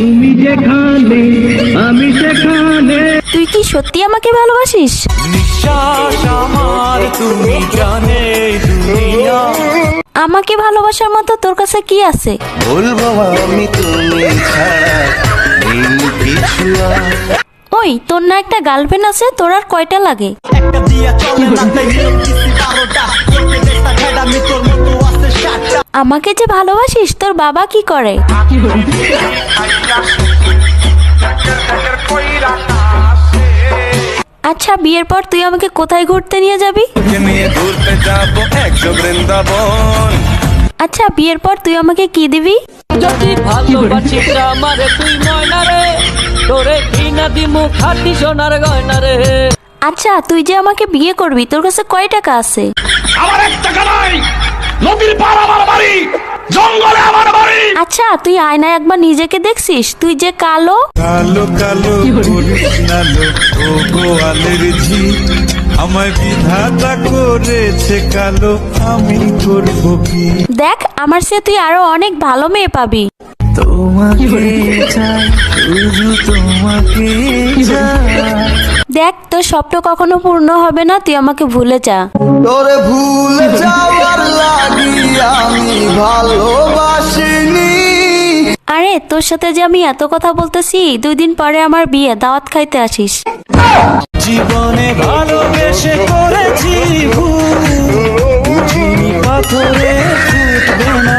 তুমি যেখানে আমি সেখানে। তুই কি সত্যি আমাকে ভালোবাসিস? নিঃশ্বাস আমার তুমি জানে দুনিয়া। আমাকে ভালোবাসার মতো তোর কাছে কি আছে? বলবো আমি তুমি ছাড়া নেই কিছু আর। ওই তোর না একটা গার্লফ্রেন্ড আছে, তোর আর কয়টা লাগে? একটা দিয়া চলে না তাই নিয়ম কিছু 12টা করতে চেষ্টা ঘেরামি তোর মতো আছে 7টা। আমাকে যে ভালোবাসিস, তোর বাবা কি করে? আচ্ছা, বিয়ের পর তুই আমাকে কোথায় ঘুরতে নিয়ে যাবি? নিয়ে ঘুরতে যাবো একশো বৃন্দাবন। আচ্ছা, বিয়ের পর তুই আমাকে কি দিবি? যদি ভালোবাসিস আমারে তুই ময়না রে, তোরে কিনা দিমু খাটি সোনার গয়না রে। আচ্ছা, তুই যে আমাকে বিয়ে করবি, তোর কাছে কয় টাকা আছে? আমার 1 টাকা নাই, নদীর পার আমার বাড়ি, জঙ্গলে আমার বাড়ি। আচ্ছা, তুই আয়নায় একবার নিজেকে দেখছিস? তুই যে কালো। কালো কালো করিস না লো ও গোয়ালের ঝি, আমায় বিধাতা করেছে কালো, আমি করব কি? দেখ, আমার চেয়ে তুই আরো অনেক ভালো মেয়ে পাবি। তোমাকে চাই, শুধু তোমাকে চাই। দেখ, তোর স্বপ্ন কখনো পূর্ণ হবে না, তুই আমাকে ভুলে যা। তোরে ভুলে যাওয়ার লাগি আমি ভালোবাসিনি। আরে, তোর সাথে যে আমি এত কথা বলতেছি, 2 দিন পরে আমার বিয়ে, দাওয়াত খাইতে আসিস। জীবনে ভালোবেসে করেছি ভুল, বুঝিনি পাথরে ফুটবে না।